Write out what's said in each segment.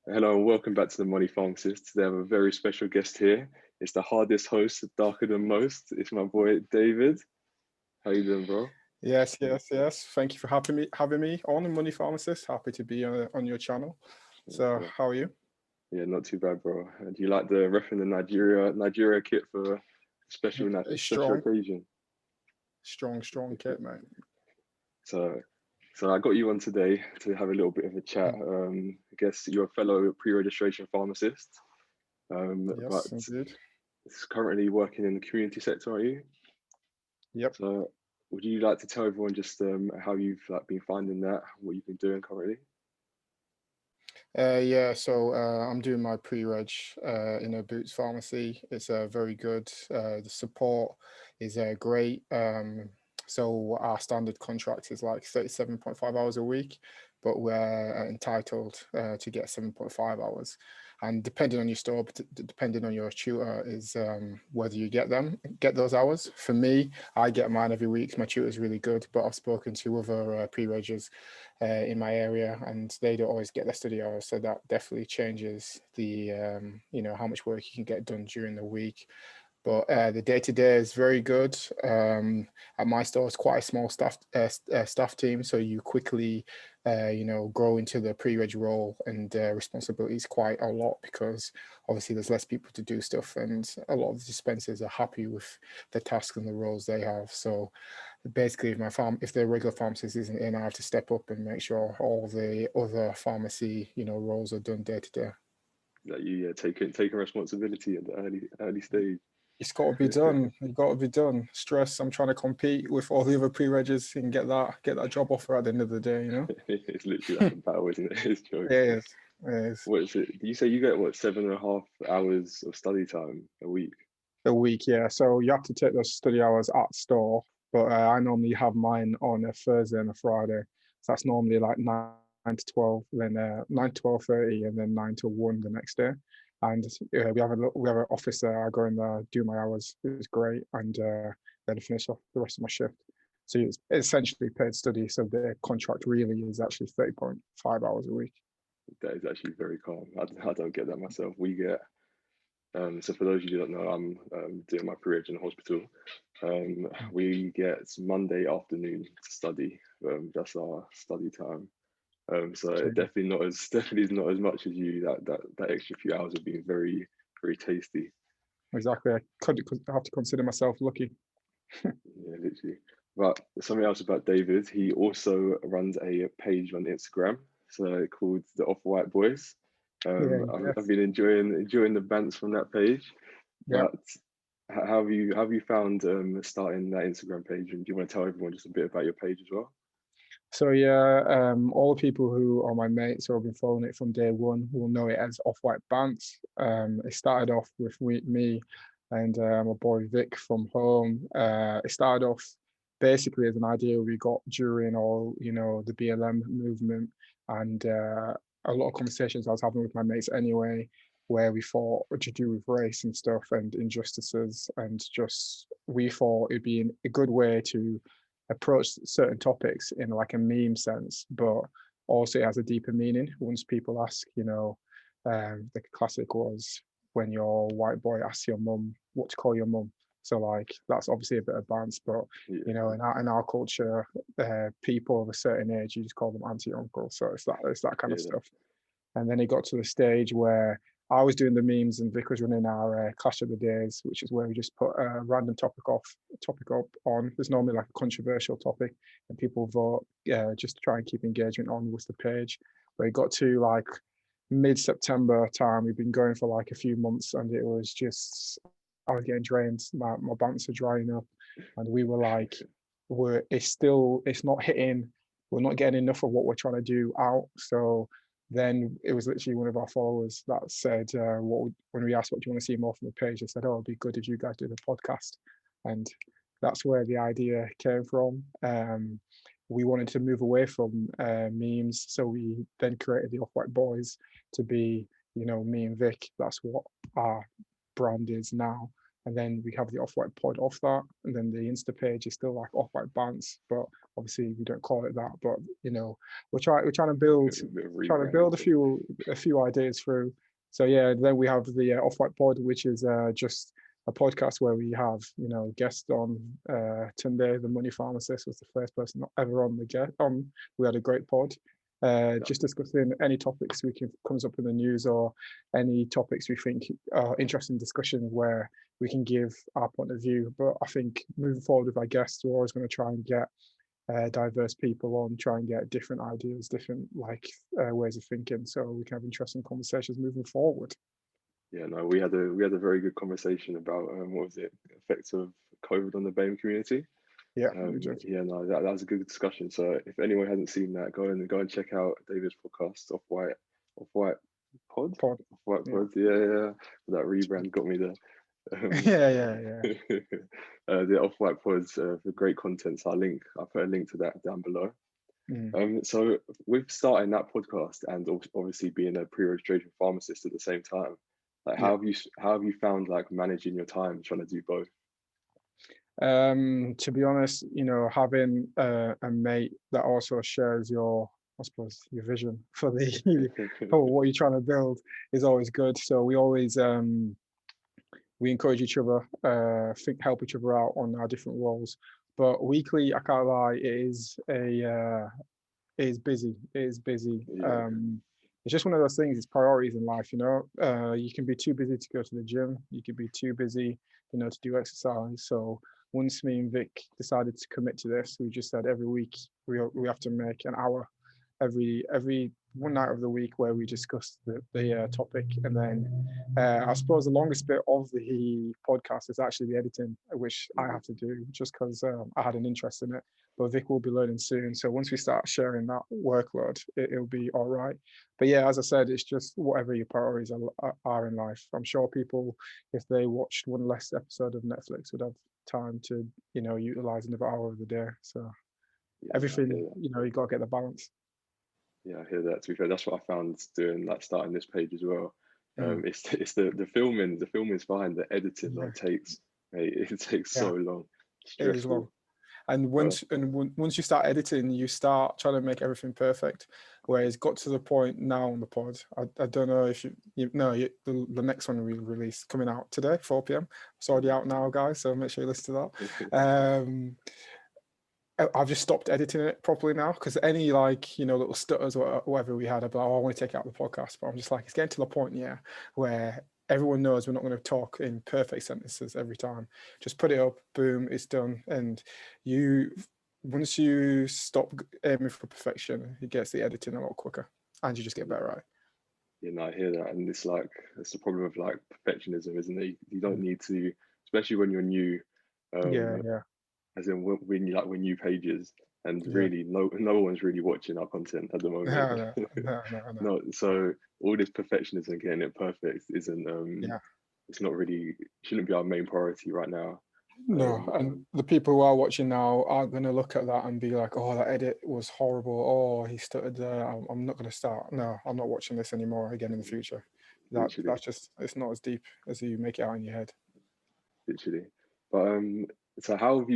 Hello and welcome back to the Money Pharmacist. Today I have a very special guest here. It's the hardest host, darker than most. It's my boy David. How you doing, bro? Yes. Thank you for having me on the Money Pharmacist. Happy to be on your channel. Yeah, So, bro. how are you? Yeah, not too bad, bro. Do you like the repping the Nigeria kit for a It's special strong, occasion? strong kit, mate. So, so I got you on today to have a little bit of a chat. I guess you're a fellow pre-registration pharmacist, but Yes, indeed. it's currently working in the community sector, are you? Yep. So, would you like to tell everyone just how you've been finding that, what you've been doing currently? Yeah. So I'm doing my pre-reg in a Boots pharmacy. It's very good. The support is great. So our standard contract is like 37.5 hours a week, but we're entitled to get 7.5 hours. And depending on your store, depending on your tutor, is whether you get those hours. For me, I get mine every week. My tutor's really good, but I've spoken to other pre-reggers in my area, and they don't always get their study hours. So that definitely changes the how much work you can get done during the week. But the day to day is very good. At my store, it's quite a small staff team, so you quickly, grow into the pre-reg role, and responsibilities quite a lot because obviously there's less people to do stuff, and a lot of the dispensers are happy with the tasks and the roles they have. So basically, if the regular pharmacist isn't in, I have to step up and make sure all the other pharmacy, roles are done day to day. That you taking responsibility at the early stage. It's got to be done. It's got to be done. Stress. I'm trying to compete with all the other pre-regs and get that job offer at the end of the day. It's literally like a battle, isn't it? It's It joke. is. It is. What is it? Do you say you get what 7.5 hours of study time a week? A week, yeah. So you have to take those study hours at store, but I normally have mine on a Thursday and a Friday. So that's normally like 9 to 12, then 9 to 12:30, and then 9 to 1 the next day. And we have an office there. I go in there, do my hours. It's great, and then finish off the rest of my shift. So it's essentially paid study. So the contract really is actually 30.5 hours a week. That is actually very calm. I don't get that myself. We get so for those of you who don't know, I'm doing my pre-reg in a hospital. We get Monday afternoon to study. That's our study time. So definitely is not as much as you. That extra few hours of being very very tasty. Exactly. I have to consider myself lucky. Yeah, literally. But something else about David, he also runs a page on Instagram, so called the Off White Boys. Yeah, I've yes. been enjoying the bants from that page. Yeah. But how have you found starting that Instagram page? And do you want to tell everyone just a bit about your page as well? So yeah, all the people who are my mates or have been following it from day one will know it as Off-White Bants. It started off with me and my boy Vic from home. It started off basically as an idea we got during all, the BLM movement, and a lot of conversations I was having with my mates anyway, where we thought to do with race and stuff and injustices, and just we thought it'd be a good way to approach certain topics in like a meme sense, but also it has a deeper meaning. Once people ask, the classic was when your white boy asks your mum what to call your mum. So like that's obviously a bit of bounce, but Yeah, in our culture, people of a certain age, you just call them auntie, uncle. So it's that kind of yeah, stuff. And then it got to the stage where I was doing the memes and Vic was running our Clash of the Days, which is where we just put a random topic up on. There's normally like a controversial topic, and people vote just to try and keep engagement on with the page. But it got to like mid-September time. We've been going for like a few months, and it was just I was getting drained. My banks are drying up, and we were like, it's not hitting. We're not getting enough of what we're trying to do out. So then it was literally one of our followers that said, when we asked what do you want to see more from the page, they said, "Oh, it'd be good if you guys do the podcast," and that's where the idea came from. We wanted to move away from memes, so we then created the Off White Boys to be, me and Vic. That's what our brand is now. and then we have the Off-White pod off that, and then the Insta page is still like Off-White Bants, but obviously we don't call it that. But we're trying to build A bit of trying to rebranding build thing. a few ideas through. So yeah, then we have the Off-White pod, which is just a podcast where we have guests on. Tunde, the money pharmacist, was the first person ever on the get on. We had a great pod. Yeah. Just discussing any topics comes up in the news, or any topics we think are interesting discussions where we can give our point of view. But I think moving forward with our guests, we're always going to try and get diverse people on, try and get different ideas, different ways of thinking, so we can have interesting conversations moving forward. Yeah, no, we had a very good conversation about what was it, effects of COVID on the BAME community. Yeah, we just Yeah, no, that was a good discussion. So if anyone hasn't seen that, go and check out David's podcast, Off White Pod, pod. Off White Yeah, Pod. Yeah. That rebrand got me there. yeah. The Off White Pods for great content. So I'll put a link to that down below. Mm. So with starting that podcast and obviously being a pre-registration pharmacist at the same time, like Yeah. how have you found like managing your time trying to do both? To be honest, having a mate that also shares I suppose, your vision for for what you're trying to build is always good. So we encourage each other, help each other out on our different roles. But weekly, I can't lie, it is busy. It is busy. Yeah, It's just one of those things. It's priorities in life. You can be too busy to go to the gym. You could be too busy, to do exercise. So once me and Vic decided to commit to this, we just said every week we have to make an hour every one night of the week where we discuss the topic. And then I suppose the longest bit of the podcast is actually the editing, which I mhm, have to do just because I had an interest in it. But Vic will be learning soon. So once we start sharing that workload, it'll be all right. But yeah, as I said, it's just whatever your priorities are in life. I'm sure people, if they watched one less episode of Netflix, would have time to, utilize another hour of the day. So yeah, no, I hear everything, that. you got to get the balance. Yeah, I hear that. To be fair, that's what I found doing like starting this page as well. Mm. It's the filming. The filming's fine. The editing Yeah, like takes, mate, it takes yeah, so long, it is long. stressful. And But once you start editing, you start trying to make everything perfect. Where it's got to the point now on the pod. I don't know if the next one we release coming out today, 4 p.m. It's already out now, guys. So make sure you listen to that. I've just stopped editing it properly now because any little stutters or whatever we had, I'd be like, oh, I want to take out the podcast. But I'm just like, it's getting to the point, yeah, where everyone knows we're not going to talk in perfect sentences every time. Just put it up, boom, it's done. And once you stop aiming for perfection, it gets the editing a lot quicker, and you just get better at it. I hear that, and it's the problem of like perfectionism, isn't it? You don't need to, especially when you're new. Yeah, Um, yeah, as in when you like when new pages, and yeah. really no one's really watching our content at the moment. No, no, no, no, no. No, so all this perfectionism, getting it perfect, isn't Yeah. it's not really, shouldn't be our main priority right now. No, Um, and the people who are watching now aren't going to look at that and be like, "Oh, that edit was horrible. Oh, he stuttered there. I'm not going to start. No, I'm not watching this anymore again in the future." literally, That's just it's not as deep as you make it out in your head. literally. But so how have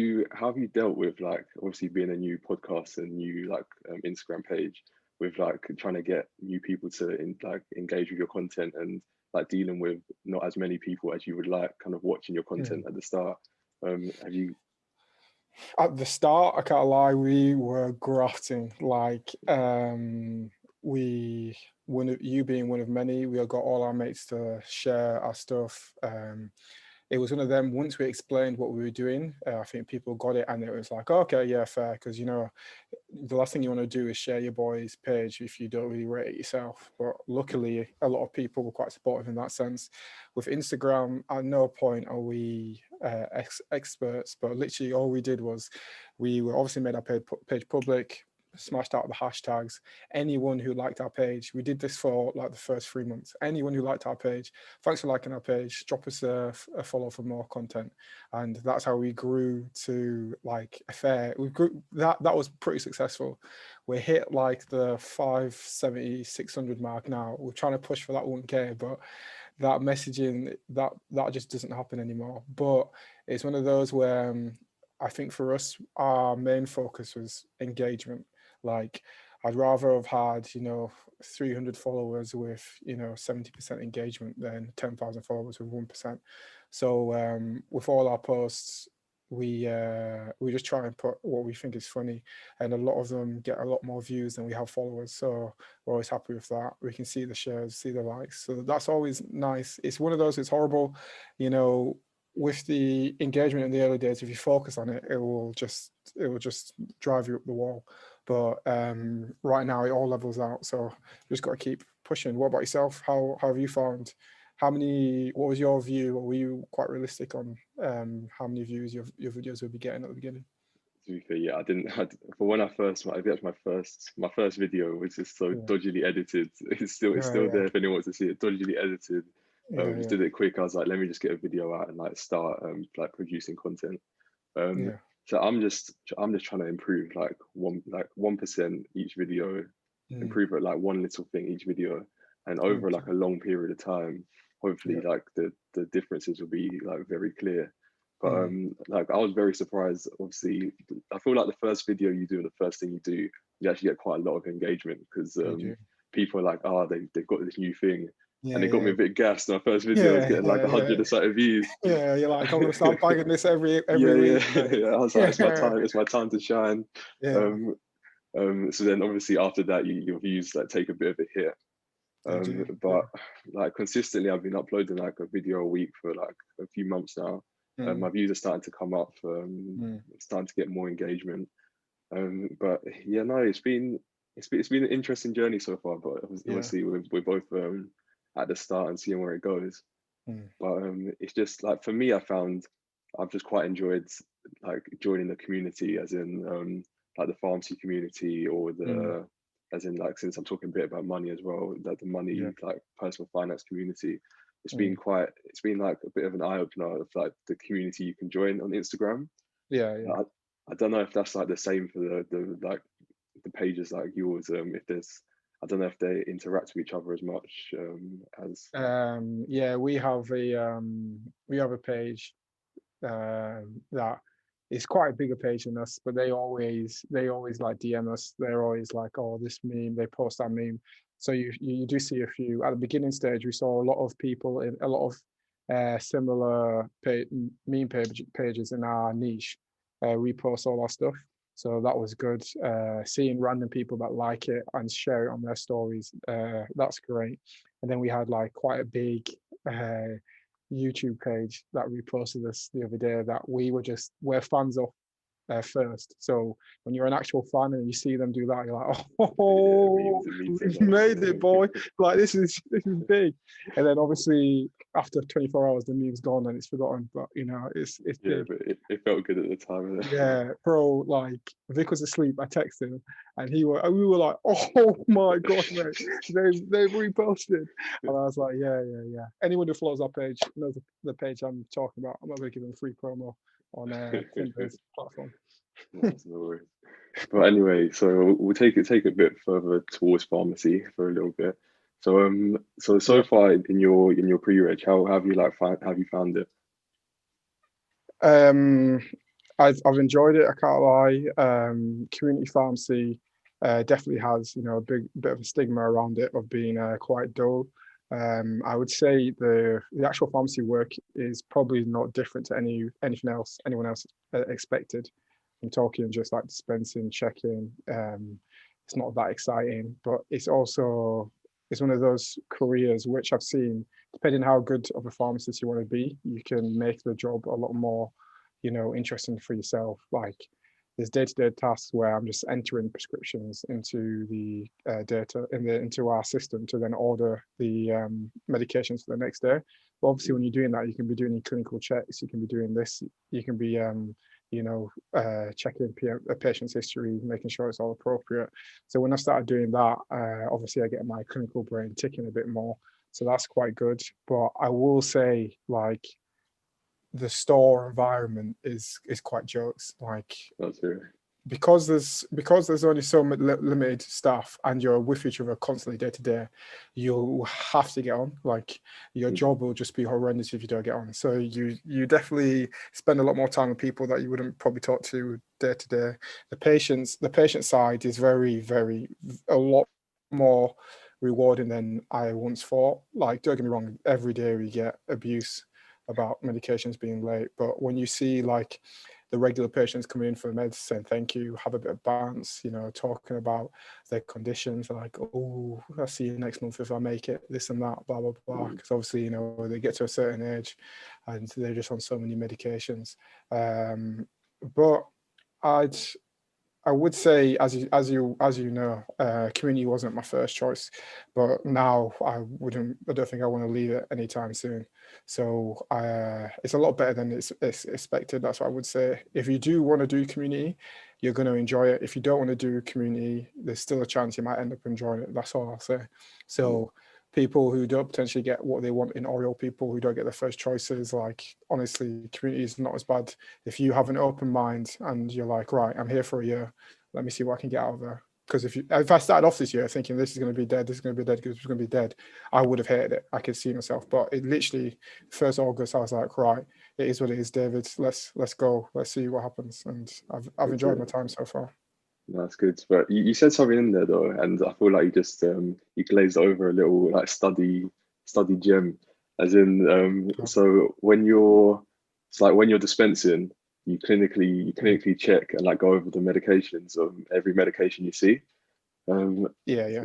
you dealt with like obviously being a new podcast and new like Instagram page with like trying to get new people to engage with your content and like dealing with not as many people as you would like kind of watching your Mm. content at the start. Have you? At the start, I can't lie, we were grafting. We one of you being one of many, we got all our mates to share our stuff. It was one of them. Once we explained what we were doing, I think people got it, and it was like, okay, yeah, fair. Because the last thing you want to do is share your boy's page if you don't really rate it yourself. But luckily, a lot of people were quite supportive in that sense. With Instagram, at no point are we experts, but literally all we did was we were obviously made our page public, smashed out the hashtags. Anyone who liked our page, we did this for like the first 3 months. Anyone who liked our page, thanks for liking our page. Drop us a follow for more content, and that's how we grew to like a fair. We grew that was pretty successful. We hit like the 570, 600 mark now. We're trying to push for that 1K, but that messaging, that just doesn't happen anymore. But it's one of those where I think for us, our main focus was engagement. Like, I'd rather have had, 300 followers with, 70% engagement than 10,000 followers with 1%. So with all our posts, we just try and put what we think is funny, and a lot of them get a lot more views than we have followers. So we're always happy with that. We can see the shares, see the likes. So that's always nice. It's one of those, it's horrible, with the engagement in the early days. If you focus on it, it will just drive you up the wall. But right now it all levels out. So you just got to keep pushing. What about yourself? How have you found? What was your view, or were you quite realistic on how many views your videos would be getting at the beginning? To be fair, yeah, for when I first, I think that's my first video was just so Yeah, dodgily edited. It's yeah, still there if anyone wants to see it. Dodgily edited. yeah, Just yeah, did it quick. I was like, let me just get a video out and like start like producing content. Um, yeah, so I'm just trying to improve like 1% each video, mm, improve it like one little thing each video, and over like a 100%. long period of time, hopefully Yeah, like the differences will be like very clear. But mm, like I was very surprised. Obviously, I feel like the first video you do and the first thing you do, you actually get quite a lot of engagement because you do. people are like, oh, they've got this new thing, and Yeah, it got me yeah, a bit gassed. My first video was yeah, getting like yeah, yeah, 100 or something views. yeah. You're like, I'm gonna start banging this every Yeah, week, yeah, mate. yeah. I was like, it's my Yeah, time. It's my time to shine. yeah, Um, so then obviously after that, your views like take a bit of a hit. they do. But Yeah. like consistently, I've been uploading like a video a week for like a few months now. My Mm, views are starting to come up. mm, Starting to get more engagement. But yeah, no, it's been an interesting journey so far. But yeah. obviously, we're both at the start and seeing where it goes. Mm, But it's just like for me, I've just quite enjoyed like joining the community, as in like the pharmacy community, or mm, the as in like, since I'm talking a bit about money as well, like the yeah. money like personal finance community. Mm, It's been like a bit of an eye opener of like the community you can join on Instagram. yeah, yeah. I, I don't know if that's like the same for the like the pages like yours. If there's, I don't know if they interact with each other as much as. Yeah, we have a page that is quite a bigger page than us, but they always like DM us. They're always like, oh, this meme, they post that meme. So you do see a few at the beginning stage. We saw a lot of people in a lot of similar meme pages in our niche. We post all our stuff, so that was good. Seeing random people that like it and share it on their stories, that's great. And then we had like quite a big YouTube page that reposted us the other day that we're fans of first. So when you're an actual fan and you see them do that, you're like, Yeah, oh, it means so we've much. made it, boy! Like this is big. And then obviously after 24 hours, the meme's gone and it's forgotten. But it's Yeah, big. but it felt good at the time. Yeah, bro. Like Vic was asleep. I texted him, and we were like, "Oh my god, mate! They've reposted." And I was like, "Yeah, yeah, yeah." Anyone who follows our page knows the page I'm talking about. I'm not going to give them free promo on Finder's platform. That's no worries. But anyway, so we'll take a bit further towards pharmacy for a little bit. So Yeah. far in your pre-reg, how have you like have you found it? Um, I've enjoyed it. I can't lie. Community pharmacy definitely has a big bit of a stigma around it of being quite dull. I would say the actual pharmacy work is probably not different to anyone else expected. I'm talking just like dispensing, checking. It's not that exciting, but it's one of those careers which I've seen, depending how good of a pharmacist you want to be, you can make the job a lot more, interesting for yourself. Like there's day-to-day tasks where I'm just entering prescriptions into the data into our system to then order the medications for the next day. But obviously, when you're doing that, you can be doing your clinical checks. You can be doing this. You can be checking a patient's history, making sure it's all appropriate. So when I started doing that, obviously I get my clinical brain ticking a bit more. So that's quite good. But I will say, like, the store environment is quite jokes. Like, That's true. Because there's only so much limited staff and you're with each other constantly day to day, you'll have to get on. Like your Mhm. job will just be horrendous if you don't get on. So you definitely spend a lot more time with people that you wouldn't probably talk to day to day. The patient side is very a lot more rewarding than I once thought. Like, don't get me wrong, every day we get abuse about medications being late, but when you see like the regular patients coming in for meds saying thank you, have a bit of bounce, talking about their conditions, like, oh, I'll see you next month if I make it, this and that, blah, blah, blah. Mhm. Because obviously, they get to a certain age and they're just on so many medications. But I'd I would say, as you know, community wasn't my first choice, but now I wouldn't. I don't think I want to leave it anytime soon. So it's a lot better than it's expected. That's what I would say. If you do want to do community, you're going to enjoy it. If you don't want to do community, there's still a chance you might end up enjoying it. That's all I'll say. Yeah. So people who don't potentially get what they want in Oriel, people who don't get their first choices, like honestly, community is not as bad if you have an open mind and you're like, right, I'm here for a year, let me see what I can get out of there. Because if I started off this year thinking this is going to be dead, this is going to be dead, this is going to be dead, I would have hated it. I could see myself. But it literally, 1st August, I was like, right, it is what it is, David. Let's go. Let's see what happens. And I've That's enjoyed it. my time so far. That's good. But you said something in there though, and I feel like you just you glazed over a little like study gem, as in Oh, so when you're it's like when you're dispensing, you clinically check and like go over the medications of every medication you see. Um, yeah, yeah.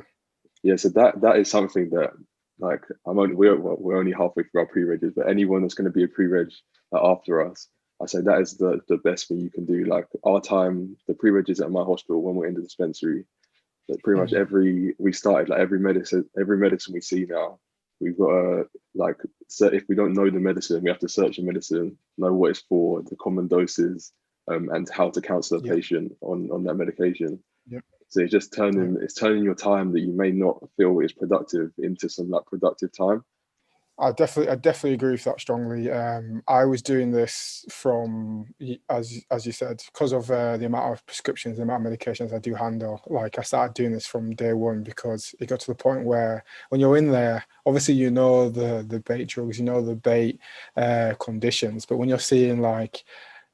yeah, so that is something that like we're only halfway through our pre-regs, but anyone that's going to be a pre-reg after us, I say that is the best thing you can do. Like our time, the pre-regs at my hospital when we're in the dispensary, that pretty much Mm, we started like every medicine we see now, we've got to like so if we don't know the medicine, we have to search the medicine, know what it's for, the common doses, and how to counsel a yeah, patient on that medication. yeah, So it's just yeah. turning your time that you may not feel is productive into some like productive time. I definitely agree with that strongly. I was doing this from, as you said, because of the amount of prescriptions, the amount of medications I do handle. Like I started doing this from day one because it got to the point where when you're in there, obviously the bait drugs, the bait conditions, but when you're seeing like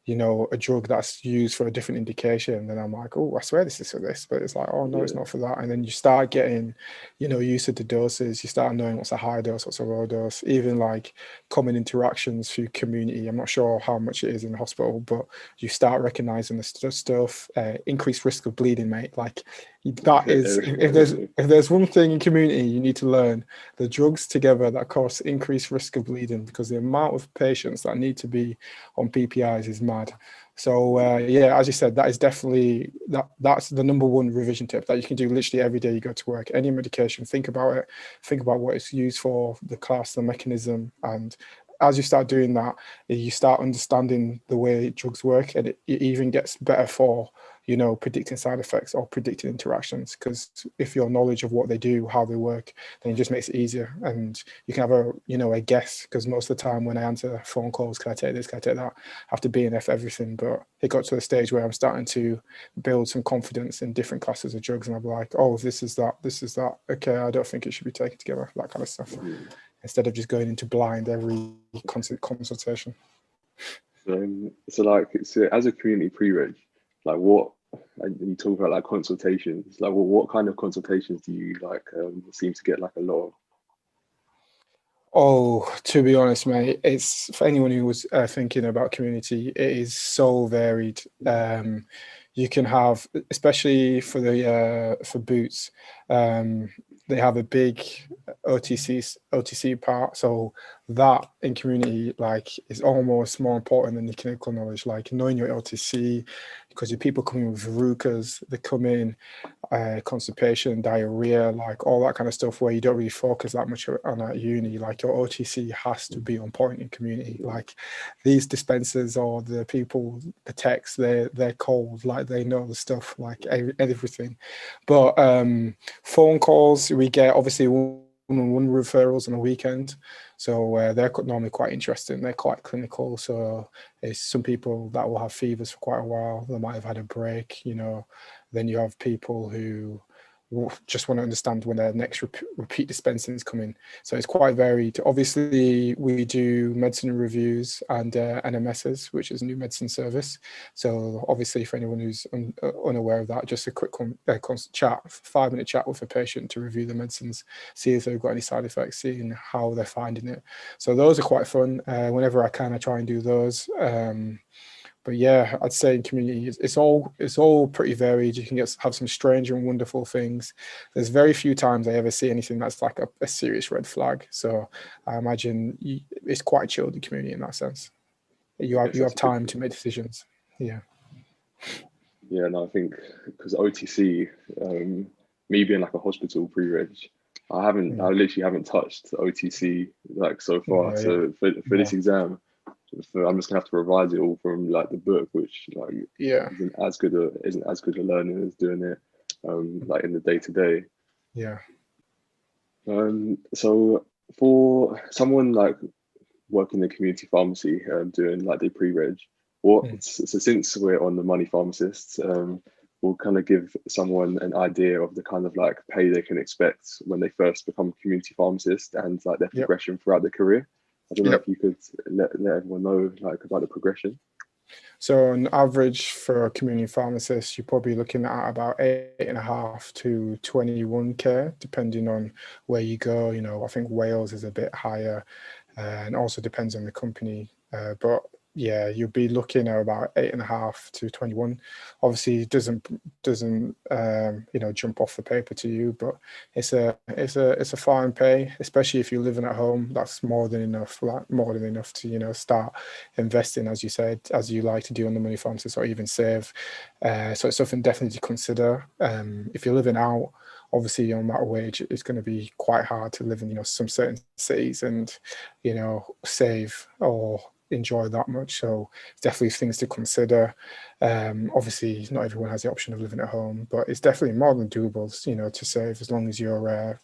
a drug that's used for a different indication, then I'm like, oh, I swear this is for this, but it's like, oh no, it's Yeah, not for that. And then you start getting, used to the doses, you start knowing what's a high dose, what's a low dose, even like common interactions through community. I'm not sure how much it is in the hospital, but you start recognizing the stuff, increased risk of bleeding, mate. Like that is, if there's one thing in community you need to learn, the drugs together that cause increased risk of bleeding, because the amount of patients that need to be on PPIs is mad. So yeah, as you said, that is definitely that's the number one revision tip that you can do literally every day you go to work. Any medication, think about it, think about what it's used for, the class, the mechanism, and as you start doing that, you start understanding the way drugs work, and it even gets better for predicting side effects or predicting interactions. Because if your knowledge of what they do, how they work, then it just makes it easier, and you can have a guess. Because most of the time when I answer phone calls, can I take this, can I take that, I have to BNF everything. But it got to a stage where I'm starting to build some confidence in different classes of drugs, and I'm like, oh, this is that, this is that. Okay, I don't think it should be taken together. That kind of stuff. yeah. Instead of just going into blind every consultation. So like so as a community pre-reg, like what and you talk about like consultations, like what kind of consultations do you like seem to get like a lot of? Oh, to be honest, mate, it's for anyone who was thinking about community, it is so varied. You can have, especially for boots, um, they have a big OTC part. So that in community, like, is almost more important than the clinical knowledge. Like knowing your OTC, because your people coming with verrucas, they come in constipation, diarrhea, like all that kind of stuff where you don't really focus that much on at uni. Like your OTC has to be on point in community. Like these dispensers or the people, the techs, they're cold, like they know the stuff, like everything. But phone calls we get, obviously one-on-one referrals on the weekend. So they're normally quite interesting. They're quite clinical. So it's some people that will have fevers for quite a while. They might have had a break, you know. Then you have people who just want to understand when their next repeat dispensing is coming. So it's quite varied. Obviously, we do medicine reviews and NMSs, which is a new medicine service. So obviously, for anyone who's unaware of that, just a quick chat, 5-minute chat with a patient to review the medicines, see if they've got any side effects, seeing how they're finding it. So those are quite fun. Whenever I can, I try and do those. But yeah, I'd say in community, it's all pretty varied. You can have some strange and wonderful things. There's very few times I ever see anything that's like a serious red flag. So I imagine it's quite a chilled community in that sense. You have time to make decisions. Yeah. Yeah, no, I think because OTC, me being like a hospital pre-reg, I literally haven't touched OTC like so far. So for this exam, I'm just gonna have to revise it all from like the book, which like isn't as good a learning as doing it like in the day to day. Yeah. So for someone like working in the community pharmacy, doing like the pre-reg, so since we're on the money pharmacists, we'll kind of give someone an idea of the kind of like pay they can expect when they first become a community pharmacist and like their progression throughout their career. I don't know if you could let everyone know like about the progression. So on average for a community pharmacist, you're probably looking at about 8.5 to 21K, depending on where you go. You know, I think Wales is a bit higher, and also depends on the company. But yeah, you'll be looking at about 8.5 to 21. Obviously, it doesn't you know, jump off the paper to you, but it's a fine pay, especially if you're living at home. That's more than enough, like more than enough to, you know, start investing, as you said, as you like to do on the money pharmacist, or even save. So it's something definitely to consider. If you're living out, obviously on that wage, it's going to be quite hard to live in, you know, some certain cities and, you know, save or enjoy that much. So definitely things to consider. Obviously not everyone has the option of living at home, but it's definitely more than doable, you know, to save, as long as you're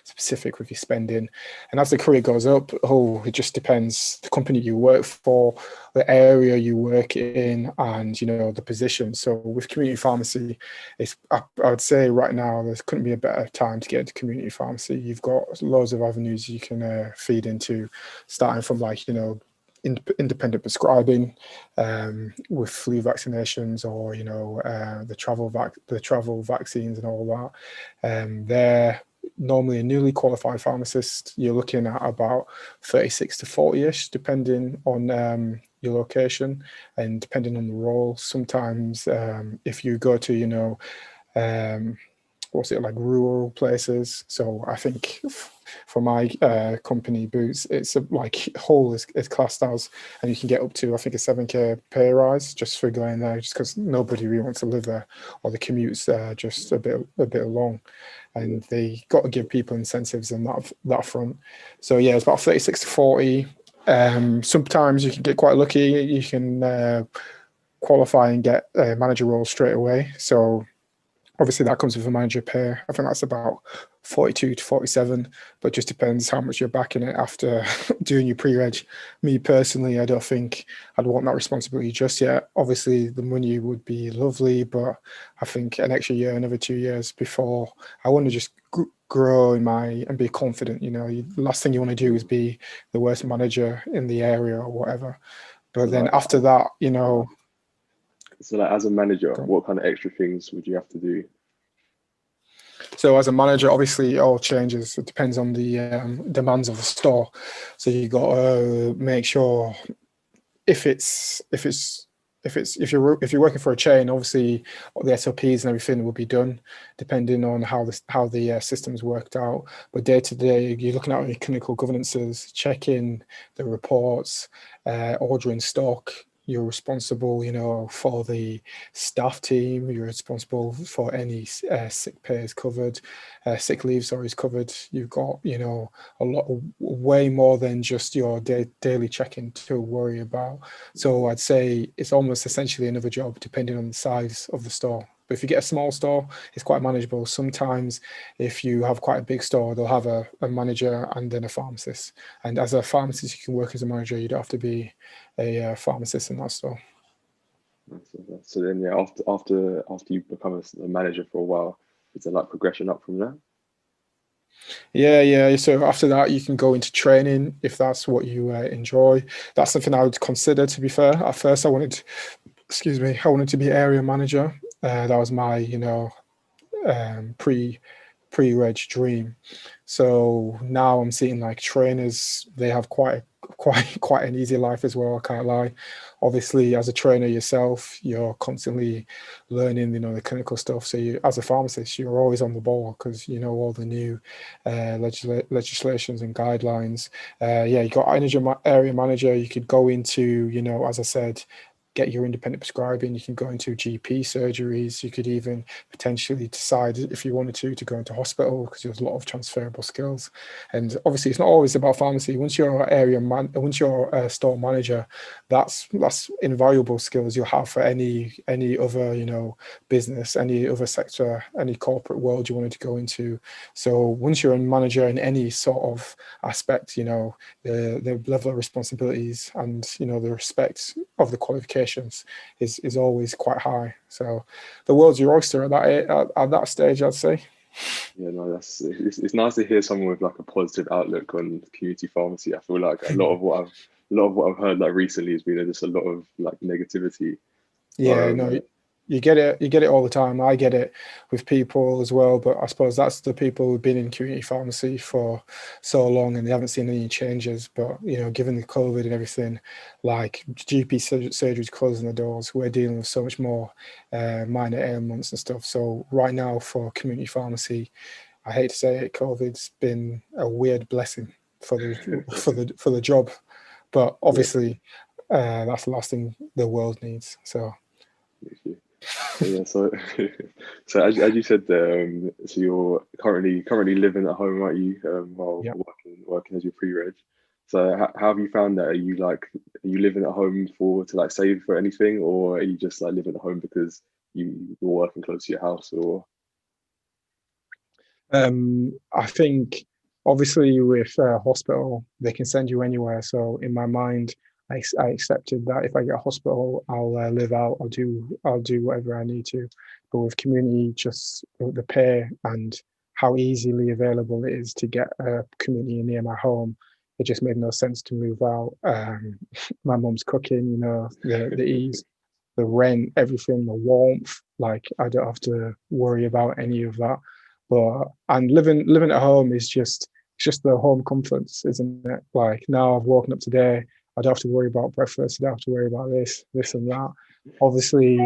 specific with your spending. And as the career goes up, it just depends the company you work for, the area you work in, and, you know, the position. So with community pharmacy, I would say right now there couldn't be a better time to get into community pharmacy. You've got loads of avenues you can feed into, starting from, like, you know, independent prescribing with flu vaccinations, or, you know, the travel vaccines and all that. They're normally a newly qualified pharmacist. You're looking at about 36 to 40ish, depending on your location and depending on the role. Sometimes if you go to, you know, what's it, like rural places. So I think for my company Boots, it's like Hull is classed as, and you can get up to, I think, a 7K pay rise just for going there, just because nobody really wants to live there, or the commute's just a bit long, and they got to give people incentives on that front. So yeah, it's about 36 to 40. Sometimes you can get quite lucky. You can qualify and get a manager role straight away. So obviously that comes with a manager pay. I think that's about 42 to 47, but just depends how much you're backing it after doing your pre-reg. Me personally, I don't think I'd want that responsibility just yet. Obviously the money would be lovely, but I think an extra year, another 2 years before, I want to just grow and be confident. You know, the last thing you want to do is be the worst manager in the area or whatever. But then after that, you know. So like, as a manager, what kind of extra things would you have to do? So as a manager, obviously it all changes. It depends on the demands of the store. So you got to make sure if you're working for a chain, obviously all the SOPs and everything will be done depending on how the system's worked out. But day to day, you're looking at your clinical governances, checking the reports, ordering stock. You're responsible, you know, for the staff team. You're responsible for any sick pay is covered, sick leave, sorry, is covered. You've got, you know, way more than just your daily check-in to worry about. So I'd say it's almost essentially another job, depending on the size of the store. But if you get a small store, it's quite manageable. Sometimes if you have quite a big store, they'll have a manager and then a pharmacist. And as a pharmacist, you can work as a manager. You don't have to be a pharmacist in that store. So then, yeah, after you become a manager for a while, is there like progression up from there? Yeah, yeah. So after that, you can go into training if that's what you enjoy. That's something I would consider, to be fair. At first, excuse me, I wanted to be area manager. That was my, pre-reg dream. So now I'm seeing like trainers, they have quite an easy life as well, I can't lie. Obviously, as a trainer yourself, you're constantly learning, the clinical stuff. So you, as a pharmacist, you're always on the ball because you know all the new legislations and guidelines. Yeah, you got area manager. You could go into, as I said, get your independent prescribing. You can go into GP surgeries. You could even potentially decide if you wanted to go into hospital because there's a lot of transferable skills. And obviously, it's not always about pharmacy. Once you're once you're a store manager, that's invaluable skills you'll have for any other business, any other sector, any corporate world you wanted to go into. So once you're a manager in any sort of aspect, the level of responsibilities and the respect of the qualifications is always quite high. So the world's your oyster at that stage, I'd say. Yeah, no, it's nice to hear someone with like a positive outlook on community pharmacy. I feel like a lot of what I've heard like recently has been just a lot of like negativity. But Yeah, no, you get it all the time. I get it with people as well, but I suppose that's the people who've been in community pharmacy for so long and they haven't seen any changes. But given the COVID and everything, like GP surgeries closing the doors, we're dealing with so much more minor ailments and stuff. So right now for community pharmacy, I hate to say it, COVID's been a weird blessing for the for the job, but yeah, obviously that's the last thing the world needs. So. so yeah, so so as you said there, so you're currently living at home, aren't you? While Yeah. working as your pre-reg. So how have you found that? Are you living at home to like save for anything, or are you just like living at home because you're working close to your house, or I think obviously with hospital, they can send you anywhere. So in my mind, I accepted that if I get a hospital, I'll live out. I'll do whatever I need to. But with community, just the pay and how easily available it is to get a community near my home, it just made no sense to move out. My mum's cooking, the ease, the rent, everything, the warmth. Like I don't have to worry about any of that. But and living at home is just it's just the home comforts, isn't it? Like now I've woken up today, I don't have to worry about breakfast, I don't have to worry about this and that. Obviously,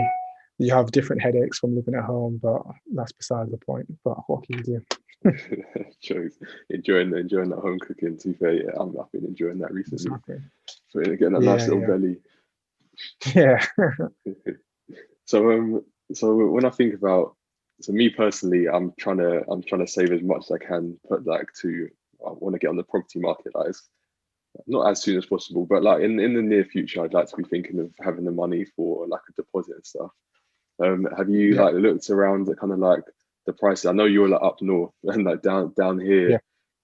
you have different headaches from living at home, but that's beside the point. But what can you do? jokes, enjoying that home cooking? To be fair, yeah, I've been enjoying that recently. Exactly. So getting that nice Yeah, little yeah, belly. yeah, So so when I think about, so me personally, I'm trying to save as much as I can. Put like to I want to get on the property market, like not as soon as possible, but like in the near future, I'd like to be thinking of having the money for like a deposit and stuff. Have you yeah, like looked around at kind of like the prices? I know you're like up north and like down here. yeah,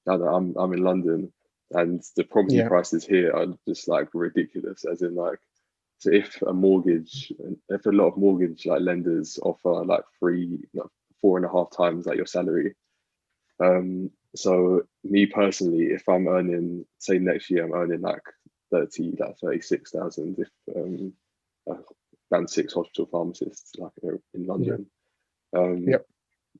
Now that I'm in London, and the property yeah, prices here are just like ridiculous. As in like, so if a lot of mortgage like lenders offer like three, no, 4.5 times like your salary. So me personally, if I'm earning, say next year I'm earning like 36,000, if a band six hospital pharmacist like in yeah, London, um, yeah.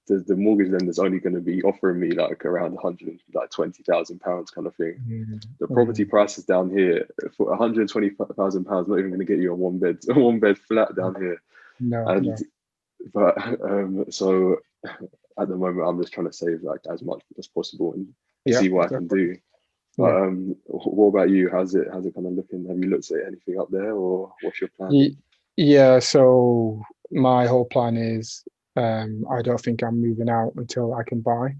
the mortgage lender's only going to be offering me like around 100, like £20,000 kind of thing. Mm, The property mm, prices down here for £120,000 not even going to get you a one bed flat down here. no, And no. but so at the moment I'm just trying to save like as much as possible and Yeah, see what I can exactly. do. But Yeah. what about you? How's it kind of looking? Have you looked at anything up there, or what's your plan? Yeah, so my whole plan is I don't think I'm moving out until I can buy.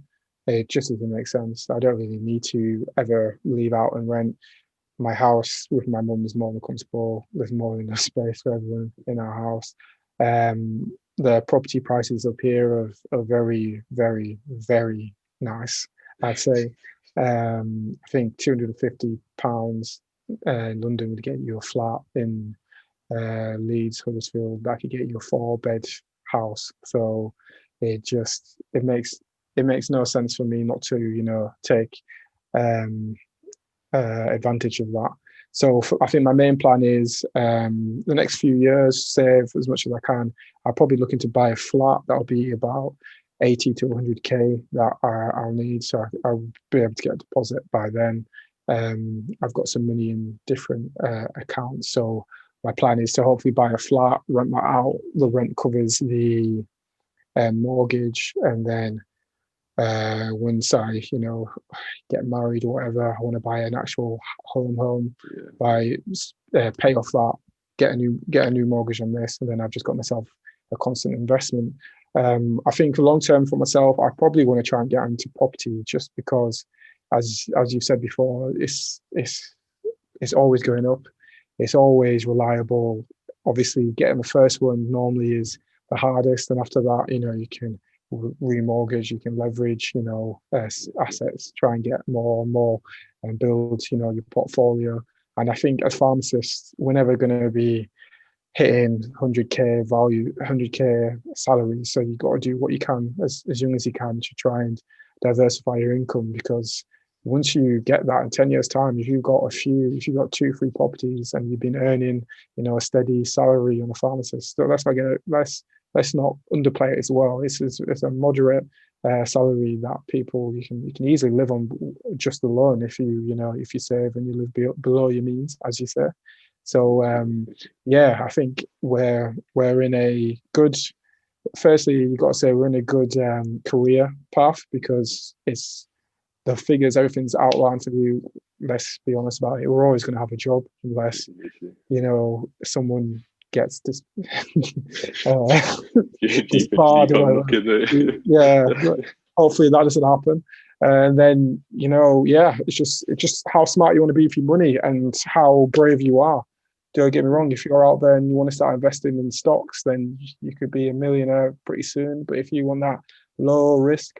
It just doesn't make sense. I don't really need to ever leave out and rent. My house with my mum is more than comfortable. There's more than enough space for everyone in our house. the property prices up here are very, very, very nice, I'd say. I think £250 in London would get you a flat. In Leeds, Huddersfield, that could get you a 4-bed house. So it makes no sense for me not to, take um, advantage of that. So I think my main plan is the next few years, save as much as I can. I'm probably looking to buy a flat that'll be about 80 to 100k that I'll need. So I'll be able to get a deposit by then. I've got some money in different accounts. So my plan is to hopefully buy a flat, rent that out. The rent covers the mortgage, and then once I, get married or whatever, I want to buy an actual home, pay off that, get a new mortgage on this, and then I've just got myself a constant investment. I think long term for myself, I probably want to try and get into property, just because, as you've said before, it's always going up. It's always reliable. Obviously, getting the first one normally is the hardest, and after that, you can remortgage, you can leverage, assets, try and get more and more, and build, your portfolio. And I think as pharmacists, we're never going to be hitting 100k value, 100k salary. So you've got to do what you can as young as you can to try and diversify your income, because once you get that in 10 years time, if you've got 2-3 properties and you've been earning, a steady salary on a pharmacist, so let's not underplay it as well. It's a moderate salary that you can easily live on just alone if you save and you live below your means, as you say. So I think we're in a good. Firstly, you've got to say we're in a good career path, because it's the figures, everything's outlined for you. Let's be honest about it. We're always going to have a job unless someone gets this disbarred or whatever. Yeah, hopefully that doesn't happen. And then it's just how smart you want to be for your money and how brave you are. Don't get me wrong, if you're out there and you want to start investing in stocks, then you could be a millionaire pretty soon. But if you want that low risk,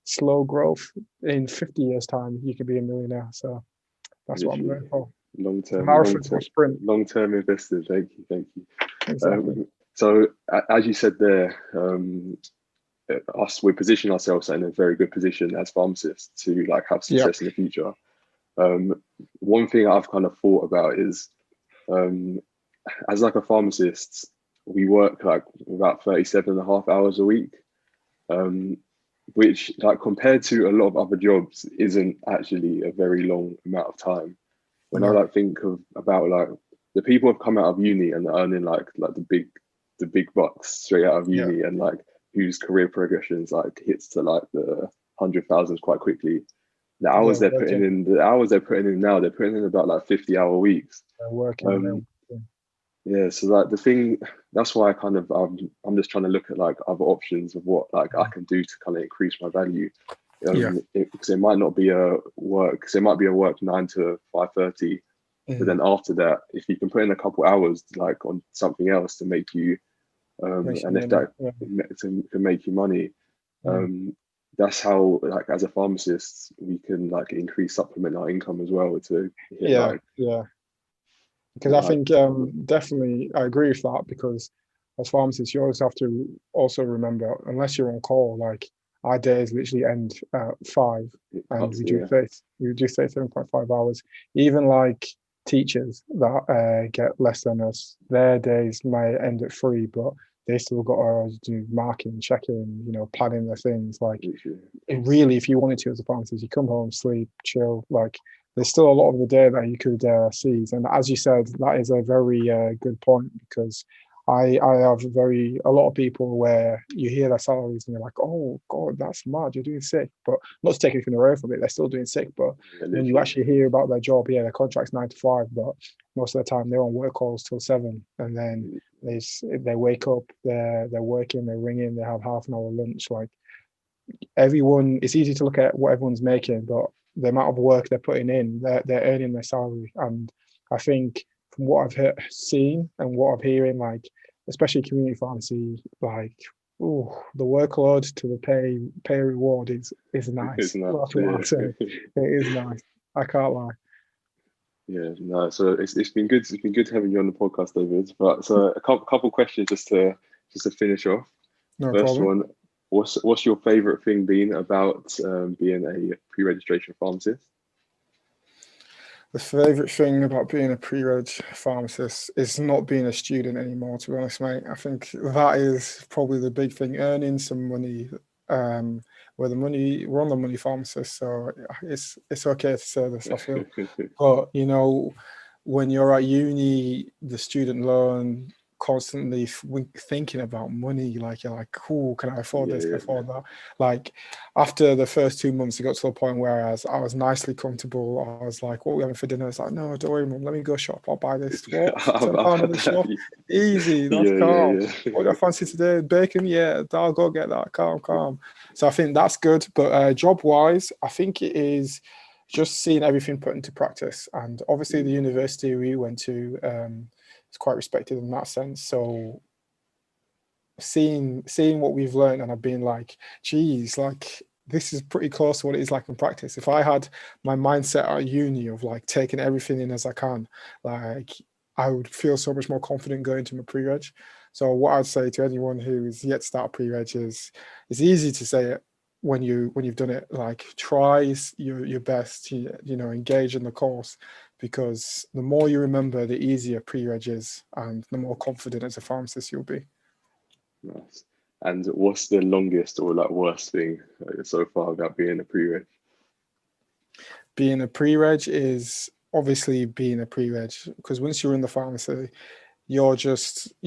slow growth, in 50 years time, you could be a millionaire. So that's what I'm going for. Long-term investors. Thank you. Exactly. So as you said there, we position ourselves in a very good position as pharmacists to have success in the future. One thing I've kind of thought about is, as a pharmacist, we work about 37.5 hours a week, which compared to a lot of other jobs isn't actually a very long amount of time. When I think about the people who've come out of uni and are earning the big bucks straight out of uni, and whose career progressions hits to the 100,000s quite quickly. The hours they're putting in now, they're putting in about 50-hour weeks. They're working. So the thing, that's why I'm just trying to look at other options of what I can do to kind of increase my value. Because it might not be a work, because it might be a work 9 to 5:30, but then after that, if you can put in a couple hours on something else to make you, and if that can make you money, that's how as a pharmacist we can supplement our income as well to because I think definitely I agree with that, because as pharmacists you always have to also remember, unless you're on call, our days literally end at 5 and we do 37.5 hours. Even teachers that get less than us, their days might end at 3, but they still got to do marking, checking, planning their things. Really, if you wanted to as a pharmacist, you come home, sleep, chill. There's still a lot of the day that you could seize. And as you said, that is a very good point, because I have a lot of people where you hear their salaries and you're like, oh God, that's mad, you're doing sick. But not to take anything away from it, they're still doing sick. But when you actually hear about their job, their contract's 9 to 5, but most of the time they're on work calls till 7, and then they wake up, they're working, they're ringing, they have half an hour lunch. Everyone, it's easy to look at what everyone's making, but the amount of work they're putting in, they're earning their salary. And I think from what I've seen and what I'm hearing, especially community pharmacy, like, oh, the workload to the pay reward is It's nice. not, That's what I'd say. yeah. It is nice. I can't lie. Yeah, no. So it's been good. It's been good having you on the podcast, David. But so a couple questions just to finish off. No First problem. one, what's your favorite thing been about being a pre-registration pharmacist? The favorite thing about being a pre-reg pharmacist is not being a student anymore, to be honest, mate. I think that is probably the big thing, earning some money. Where the money, we're on the money pharmacist, so it's okay to say this, I feel. But you know, when you're at uni, the student loan, constantly thinking about money, like you're like, cool, can I afford Yeah, this? Can I yeah. afford that? Like after the first 2 months, it got to the point where I was nicely comfortable. I was like, what are we having for dinner? It's like, no, don't worry, mum, let me go shop. I'll buy this. What? I've £10 on had the that. shelf? Easy, that's Yeah, calm. yeah, What do I fancy today? Bacon? Yeah, I'll go get that. Calm, calm. So I think that's good. But job wise, I think it is just seeing everything put into practice. And obviously, yeah. the university we went to is quite respected in that sense. So seeing what we've learned, and I've been like, geez, like this is pretty close to what it is like in practice. If I had my mindset at uni of like taking everything in as I can, like I would feel so much more confident going to my pre-reg. So what I'd say to anyone who is yet to start pre-reg is, it's easy to say it when you've done it. Like try your best, you know, engage in the course, because the more you remember, the easier pre-reg is, and the more confident as a pharmacist you'll be. Nice. And what's the longest or like worst thing so far about being a pre-reg? Being a pre-reg is obviously being a pre-reg, because once you're in the pharmacy, you're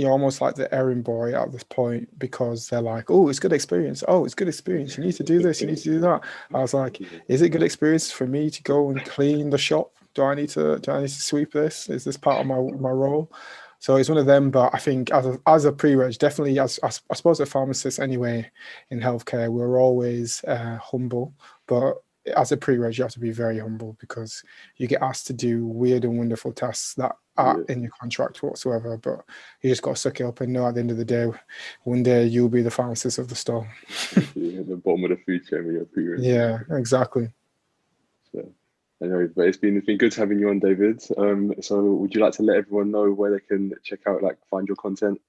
almost like the errand boy at this point, because they're like, oh, it's good experience. Oh, it's good experience. You need to do this. You need to do that. I was like, Yeah, is it good experience for me to go and clean the shop? Do I need to sweep this? Is this part of my role? So it's one of them. But I think as a pre-reg, definitely as I suppose a pharmacist anyway in healthcare, we're always humble. But as a pre-reg, you have to be very humble, because you get asked to do weird and wonderful tasks that aren't yeah, in your contract whatsoever. But you just got to suck it up and know at the end of the day, one day you'll be the pharmacist of the store. literally at the bottom of the food chain when you're a pre-reg. Yeah, exactly. So, anyway, but it's been good having you on, David. So would you like to let everyone know where they can check out, like, find your content?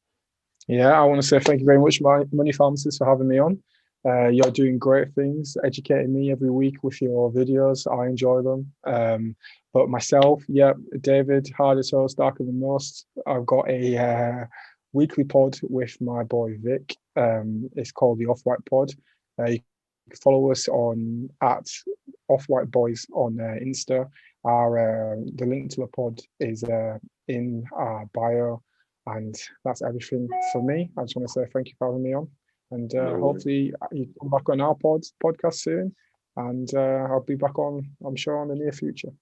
Yeah, I want to say thank you very much, my money pharmacist, for having me on. You're doing great things, educating me every week with your videos. I enjoy them. But myself, yeah, David, hardest host, darker than most. I've got a weekly pod with my boy Vic. It's called the Off White Pod. You can follow us on at Off White Boys on Insta. Our the link to the pod is in our bio. And that's everything for me. I just want to say thank you for having me on. And No worries. hopefully you come back on our podcast soon. And I'll be back on, I'm sure, in the near future.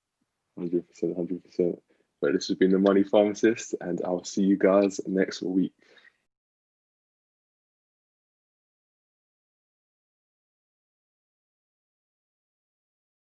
100%, 100%. But this has been the Money Pharmacist, and I'll see you guys next week.